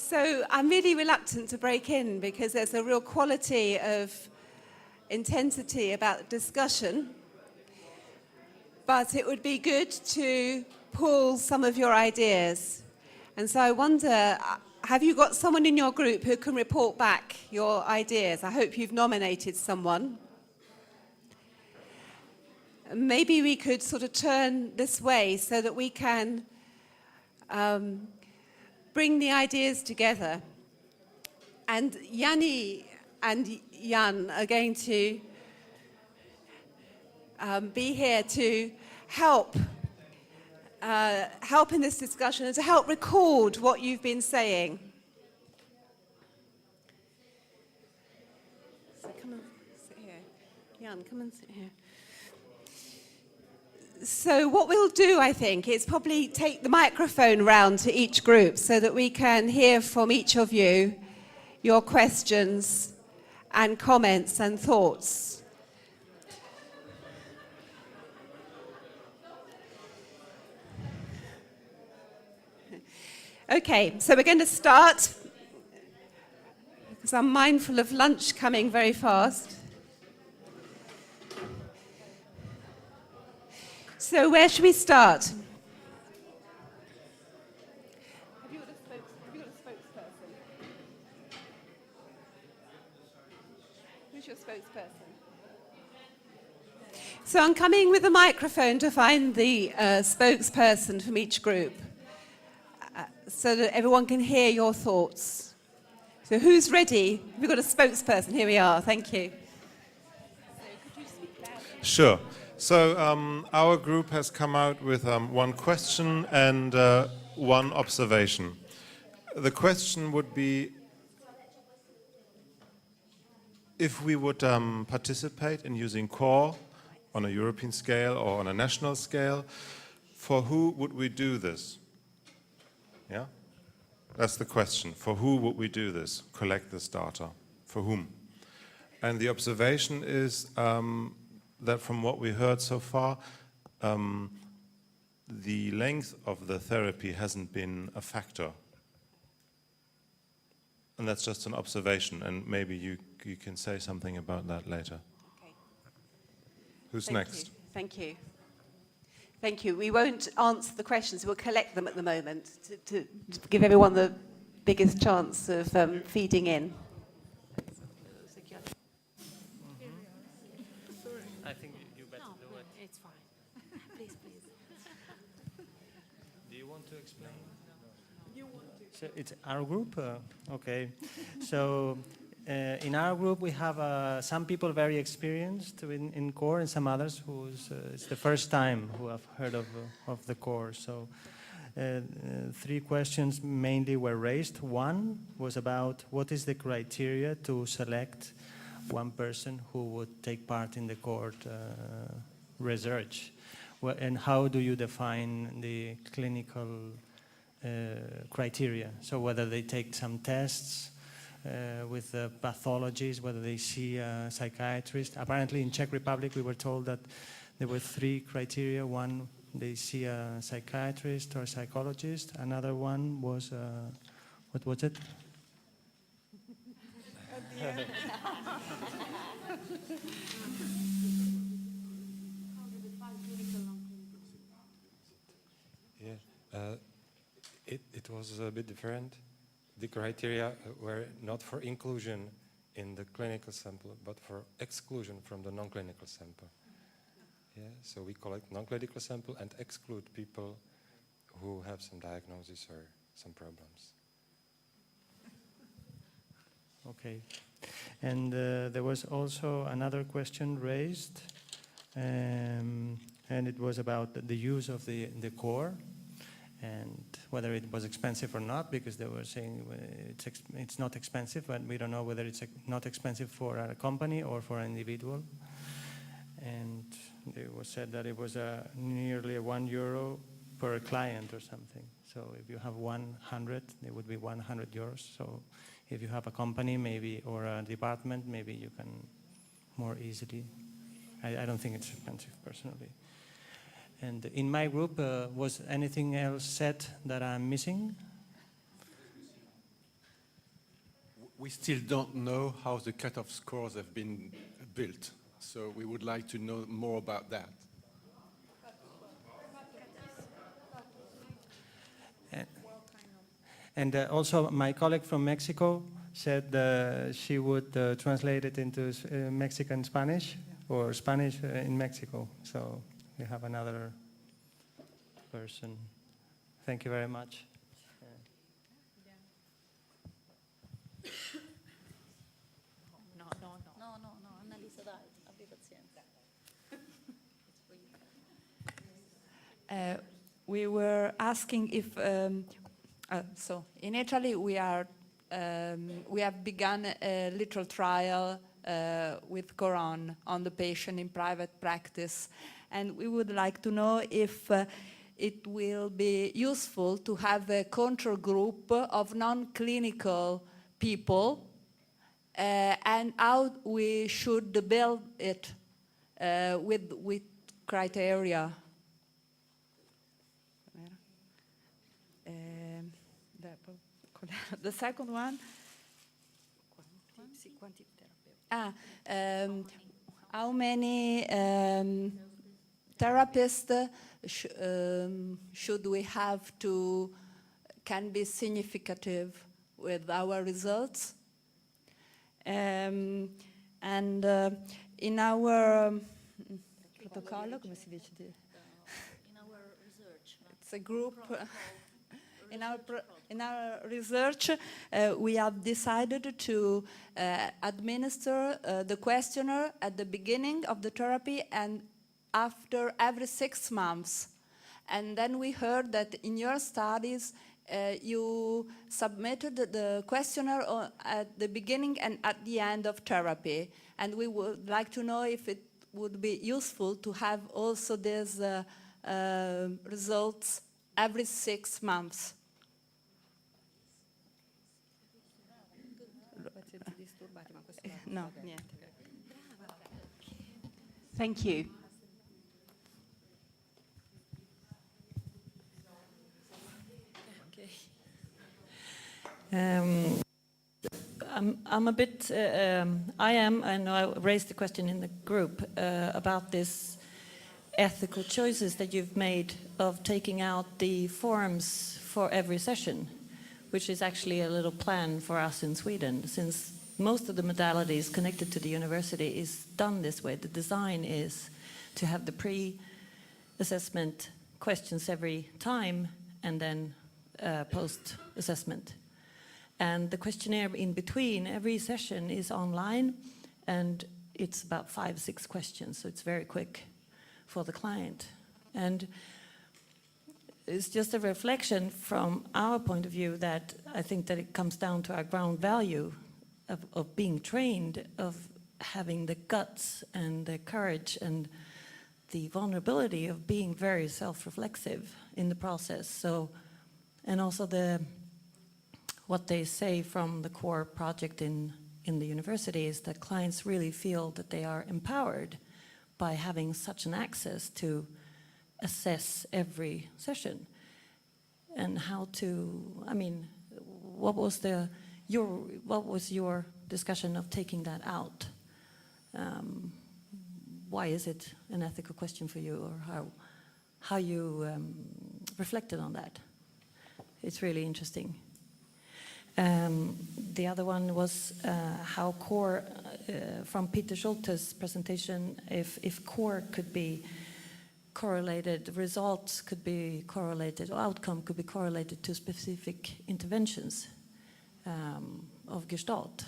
So I'm really reluctant to break in because there's a real quality of intensity about the discussion. But it would be good to pull some of your ideas. And so I wonder, have you got someone in your group who can report back your ideas? I hope you've nominated someone. Maybe we could sort of turn this way so that we can bring the ideas together. And Yanni and Jan are going to be here to help in this discussion and to help record what you've been saying. So come and sit here. Jan, come and sit here. So what we'll do, I think, is probably take the microphone round to each group so that we can hear from each of you your questions and comments and thoughts. Okay, so we're going to start because I'm mindful of lunch coming very fast. So where should we start? Have you got a spokesperson? Who's your spokesperson? So I'm coming with a microphone to find the spokesperson from each group so that everyone can hear your thoughts. So who's ready? We've got a spokesperson. Here we are. Thank you. So could you speak louder? Sure. So our group has come out with one question and one observation. The question would be, if we would participate in using CORE on a European scale or on a national scale, for who would we do this? Yeah? That's the question. For who would we do this? Collect this data. For whom? And the observation is that from what we heard so far, the length of the therapy hasn't been a factor. And that's just an observation, and maybe you can say something about that later. Okay. Who's next? Thank you. Thank you. We won't answer the questions. We'll collect them at the moment to give everyone the biggest chance of feeding in. I think you better do it. It's fine. Please. Do you want to explain? You want to. So it's our group? Okay. So in our group we have some people very experienced in CORE and some others who's it's the first time who have heard of the CORE. So 3 questions mainly were raised. One was about what is the criteria to select one person who would take part in the CORE research, and how do you define the clinical criteria? So whether they take some tests with the pathologies, whether they see a psychiatrist. Apparently in Czech Republic we were told that there were 3 criteria. One, they see a psychiatrist or a psychologist. Another one was, what was it? It was a bit different. The criteria were not for inclusion in the clinical sample, but for exclusion from the non-clinical sample. Yeah, so we collect non-clinical sample and exclude people who have some diagnosis or some problems. Okay. And there was also another question raised, and it was about the use of the CORE and whether it was expensive or not, because they were saying it's not expensive, but we don't know whether it's not expensive for a company or for an individual. And it was said that it was nearly €1 per client or something. So if you have 100, it would be 100 euros. So if you have a company maybe or a department, maybe you can more easily. I don't think it's expensive personally. And in my group, was anything else said that I'm missing? We still don't know how the cutoff scores have been built, so we would like to know more about that. And also, my colleague from Mexico said she would translate it into Mexican Spanish or Spanish in Mexico. So we have another person. Thank you very much. No, Annalisa, dai, abbi pazienza. We were asking if, so in Italy we have begun a little trial with Coron on the patient in private practice, and we would like to know if it will be useful to have a control group of non-clinical people and how we should build it with criteria. The second one, how many therapists should we have to can be significant with our results? And in our protocollo, come si dice? In our research. It's a group. In our research, we have decided to administer the questionnaire at the beginning of the therapy and after every 6 months. And then we heard that in your studies, you submitted the questionnaire at the beginning and at the end of therapy. And we would like to know if it would be useful to have also these results every 6 months. No, niente. Thank you. I'm a bit, I know I raised the question in the group about this ethical choices that you've made of taking out the forms for every session, which is actually a little plan for us in Sweden, since most of the modalities connected to the university is done this way. The design is to have the pre-assessment questions every time and then post-assessment. And the questionnaire in between every session is online, and it's about 5-6 questions, so it's very quick for the client. And it's just a reflection from our point of view that I think that it comes down to our ground value of being trained, of having the guts and the courage and the vulnerability of being very self-reflexive in the process. So, and also what they say from the core project in the university is that clients really feel that they are empowered by having such an access to assess every session. And how to, I mean, what was your discussion of taking that out? Why is it an ethical question for you, or how you reflected on that? It's really interesting. The other one was how core, from Peter Schulte's presentation, if core could be correlated, results could be correlated, or outcome could be correlated to specific interventions of Gestalt,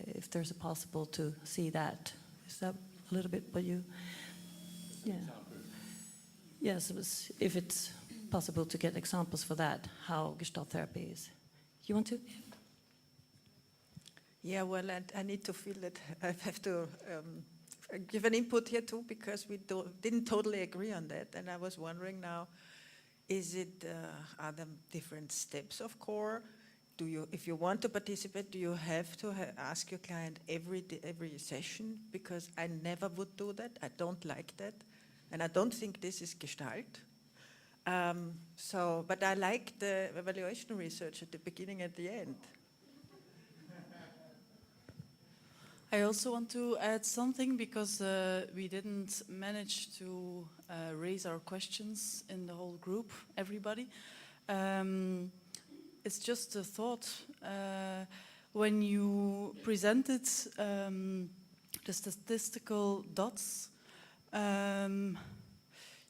if there's a possible to see that. Is that a little bit what you, yeah. Yes, if it's possible to get examples for that, how Gestalt therapy is. You want to? Yeah, well, I need to feel that I have to give an input here too, because we didn't totally agree on that. And I was wondering now, are there different steps of core? If you want to participate, do you have to ask your client every session? Because I never would do that. I don't like that. And I don't think this is Gestalt. But I like the evaluation research at the beginning and the end. I also want to add something because we didn't manage to raise our questions in the whole group, everybody. It's just a thought. When you presented the statistical dots,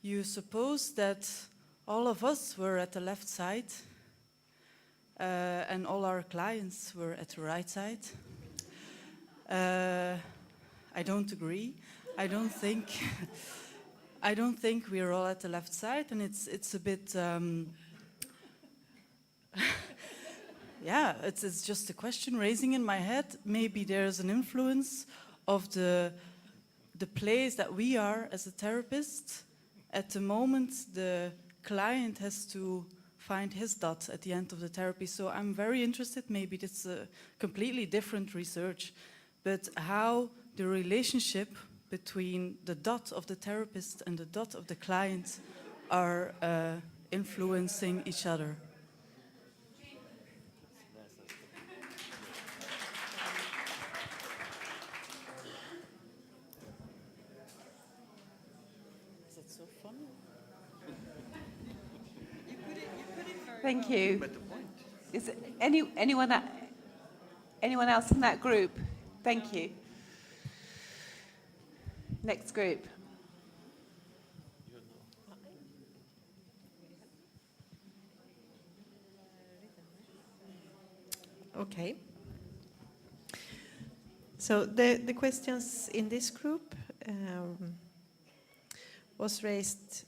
you suppose that all of us were at the left side and all our clients were at the right side. I don't agree. I don't think we're all at the left side, and it's a bit yeah, it's just a question raising in my head. Maybe there's an influence of the place that we are as a therapist. At the moment, the client has to find his dot at the end of the therapy. So I'm very interested, maybe it's a completely different research, but how the relationship between the dot of the therapist and the dot of the client are influencing each other. Is it so funny? Thank you. Is it anyone else in that group? Thank you. Next group. Okay. So the questions in this group was raised,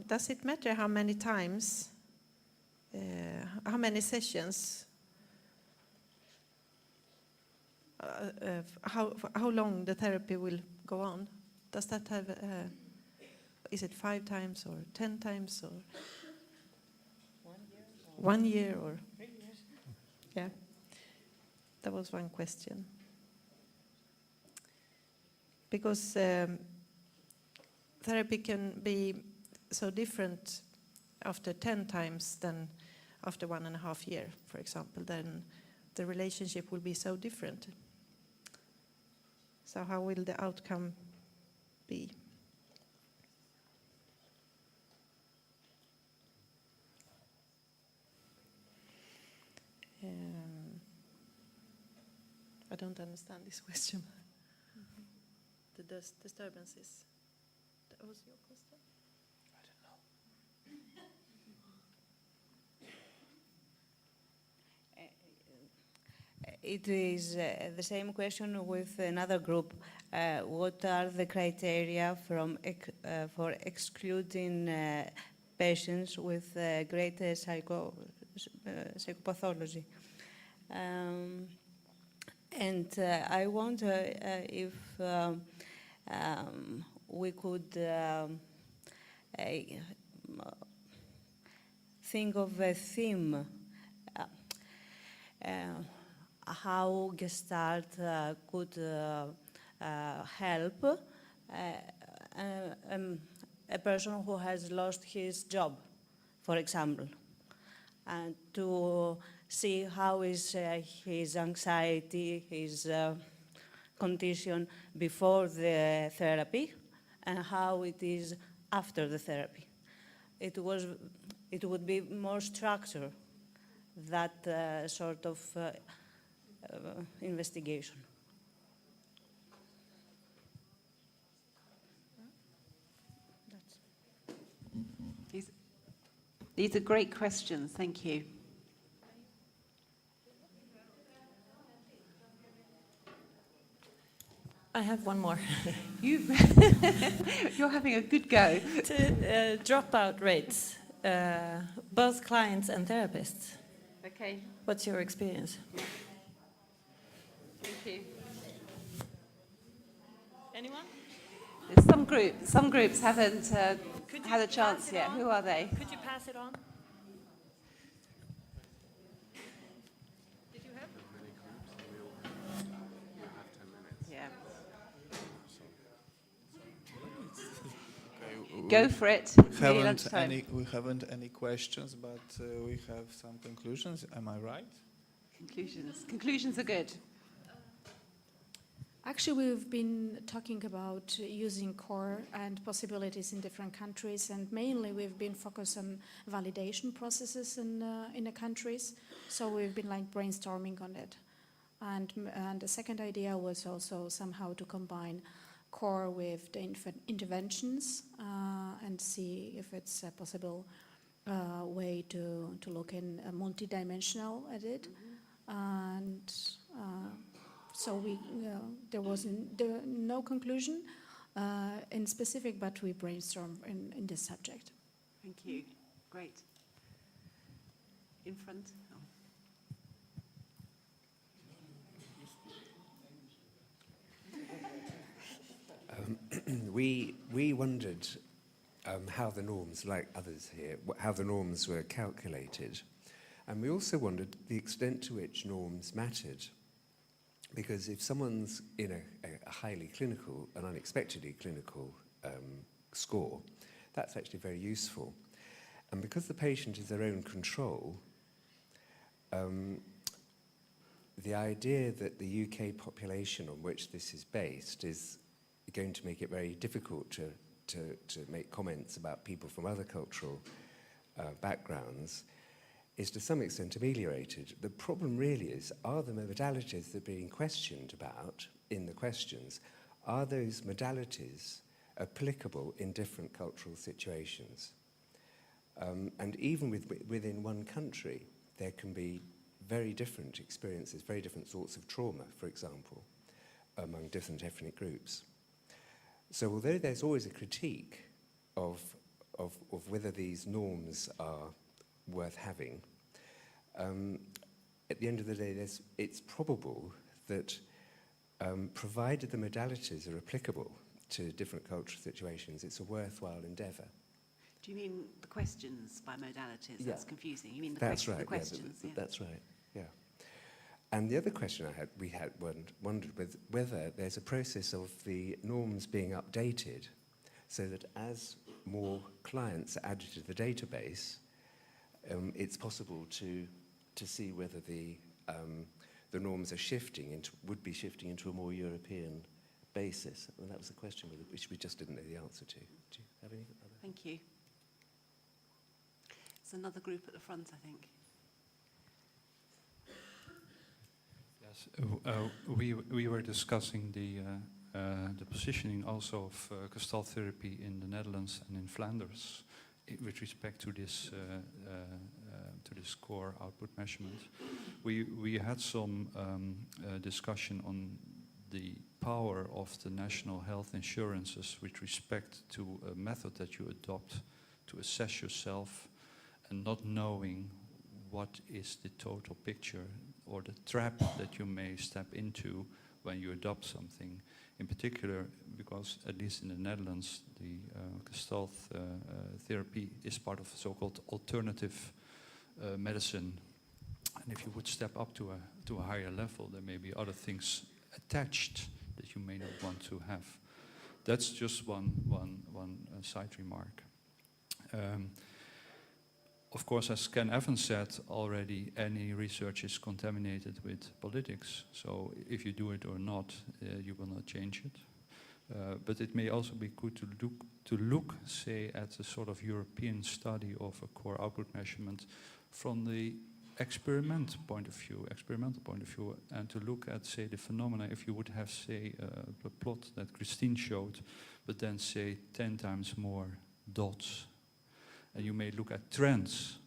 does it matter how many times, how many sessions, how long the therapy will go on? Does that have, is it 5 times or 10 times or 1 year or 3 years? Yeah, that was one question. Because therapy can be so different after 10 times than after 1.5 years, for example, then the relationship will be so different. So how will the outcome be? I don't understand this question. The disturbances. That was your question? I don't know. It is the same question with another group. What are the criteria for excluding patients with greater psychopathology? And I wonder if we could think of a theme, how Gestalt could help a person who has lost his job, for example, and to see how is his anxiety, his condition before the therapy, and how it is after the therapy. It would be more structured, that sort of investigation. These are great questions. Thank you. I have one more. You're having a good go. Dropout rates, both clients and therapists. Okay. What's your experience? Thank you. Anyone? Some groups haven't had a chance yet. Who are they? Could you pass it on? Did you have? Yeah. Go for it. We haven't any questions, but we have some conclusions. Am I right? Conclusions are good. Actually, we've been talking about using core and possibilities in different countries, and mainly we've been focused on validation processes in the countries. So we've been like brainstorming on it. And the second idea was also somehow to combine core with the interventions and see if it's a possible way to look in a multidimensional at it. And so there was no conclusion in specific, but we brainstormed in this subject. Thank you. Great. In front. Oh. We wondered how the norms, like others here, how the norms were calculated. And we also wondered the extent to which norms mattered. Because if someone's in a highly clinical, an unexpectedly clinical score, that's actually very useful. And because the patient is their own control, the idea that the UK population on which this is based is going to make it very difficult to make comments about people from other cultural backgrounds is to some extent ameliorated. The problem really is, are the modalities that are being questioned about in the questions, are those modalities applicable in different cultural situations? And even within one country, there can be very different experiences, very different sorts of trauma, for example, among different ethnic groups. So although there's always a critique of whether these norms are worth having, at the end of the day, it's probable that provided the modalities are applicable to different cultural situations, it's a worthwhile endeavour. Do you mean the questions by modalities? Yeah. That's confusing. You mean the, That's right, the questions? yeah, that's right, yeah. And the other question we had wondered whether there's a process of the norms being updated so that as more clients are added to the database, it's possible to see whether the norms are would be shifting into a more European basis. And that was a question which we just didn't know the answer to. Do you have any other? Thank you. There's another group at the front, I think. Yes, we were discussing the positioning also of Gestalt therapy in the Netherlands and in Flanders with respect to this core output measurement. We had some discussion on the power of the national health insurances with respect to a method that you adopt to assess yourself and not knowing what is the total picture or the trap that you may step into when you adopt something. In particular, because at least in the Netherlands, the Gestalt therapy is part of so-called alternative medicine. And if you would step up to a higher level, there may be other things attached that you may not want to have. That's just one side remark. Of course, as Ken Evans said already, any research is contaminated with politics. So if you do it or not, you will not change it. But it may also be good to look, say, at a sort of European study of a core output measurement from the experimental point of view, and to look at, say, the phenomena. If you would have, say, a plot that Christine showed, but then, say, 10 times more dots. And you may look at trends.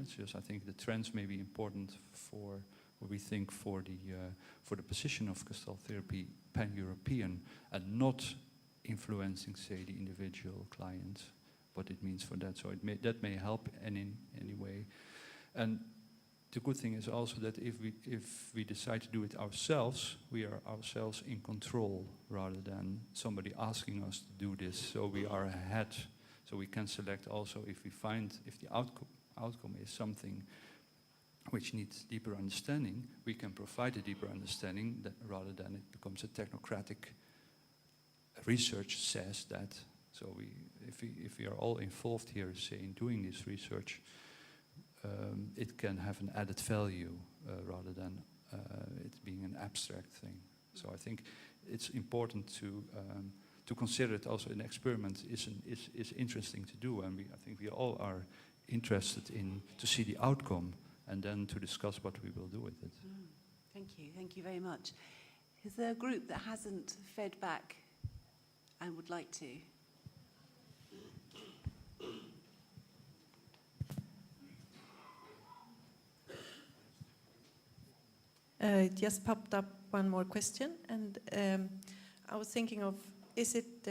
It's just, I think the trends may be important for what we think for the position of Gestalt therapy pan-European, and not influencing, say, the individual client, what it means for that. So that may help in any way. And the good thing is also that if we decide to do it ourselves, we are ourselves in control rather than somebody asking us to do this. So we are ahead. So we can select also if the outcome is something which needs deeper understanding, we can provide a deeper understanding rather than it becomes a technocratic research says that. So if we are all involved here, say, in doing this research, it can have an added value rather than it being an abstract thing. So I think it's important to consider it also an experiment is interesting to do, and I think we all are interested in to see the outcome and then to discuss what we will do with it. Thank you very much. Is there a group that hasn't fed back and would like to? It just popped up one more question, and I was thinking of, is it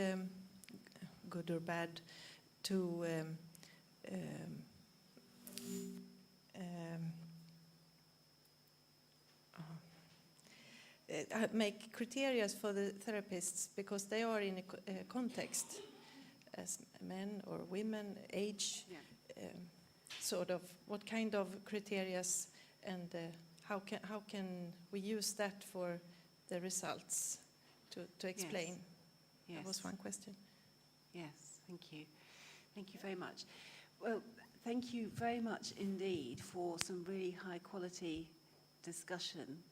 good or bad to make criteria for the therapists, because they are in a context as men or women, age, sort of, what kind of criteria, and how can we use that for the results to explain? Yes. That was one question. Yes, thank you. Thank you very much. Well, thank you very much indeed for some really high quality discussion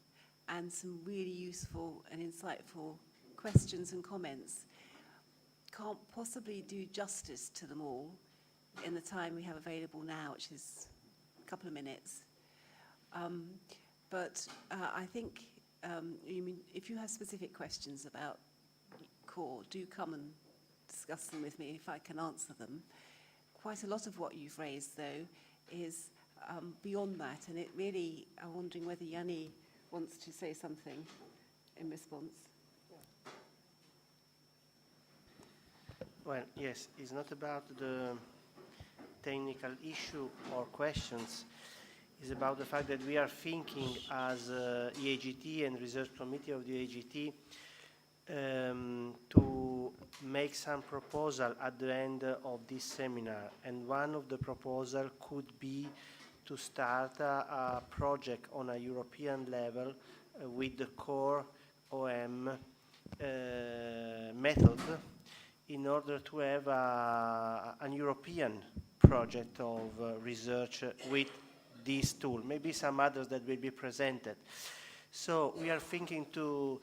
and some really useful and insightful questions and comments. Can't possibly do justice to them all in the time we have available now, which is a couple of minutes. But I think if you have specific questions about CORE, do come and discuss them with me if I can answer them. Quite a lot of what you've raised, though, is beyond that, and it really, I'm wondering whether Yanni wants to say something in response. Well, yes, it's not about the technical issue or questions. It's about the fact that we are thinking as EAGT and Research Committee of the EAGT to make some proposal at the end of this seminar. And one of the proposals could be to start a project on a European level with the CORE OM method in order to have an European project of research with this tool, maybe some others that will be presented. So we are thinking to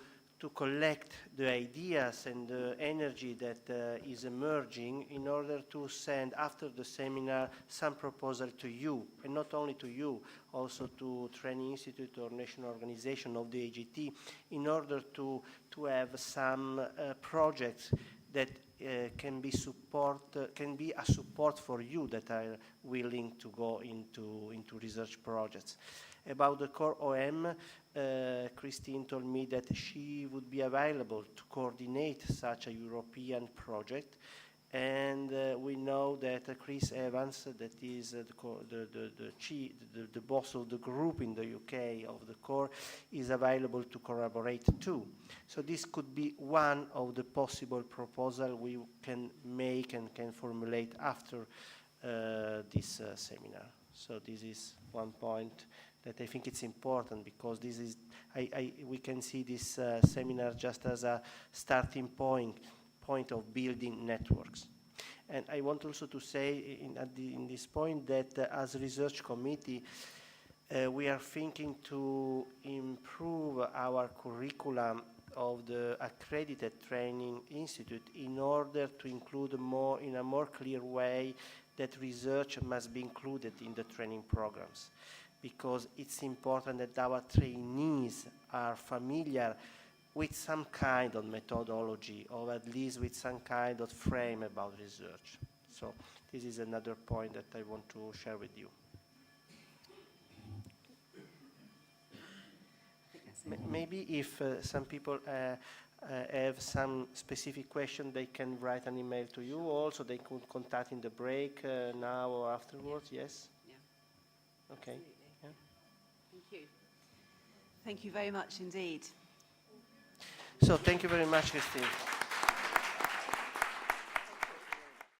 collect the ideas and the energy that is emerging in order to send after the seminar some proposal to you, and not only to you, also to Training Institute or National Organization of the AGT, in order to have some projects that can be a support for you that are willing to go into research projects. About the CORE OM, Christine told me that she would be available to coordinate such a European project, and we know that Chris Evans, that is the boss of the group in the UK of the CORE, is available to collaborate too. So this could be one of the possible proposals we can make and can formulate after this seminar. So this is one point that I think it's important, because this is we can see this seminar just as a starting point of building networks. And I want also to say in this point that as a research committee, we are thinking to improve our curriculum of the accredited training institute in order to include more, in a more clear way, that research must be included in the training programs, because it's important that our trainees are familiar with some kind of methodology, or at least with some kind of frame about research. So this is another point that I want to share with you. Maybe if some people have some specific question, they can write an email to you. Also, they could contact in the break now or afterwards. Yes? Yeah. Okay. Yeah. Thank you. Thank you very much indeed. So thank you very much, Christine.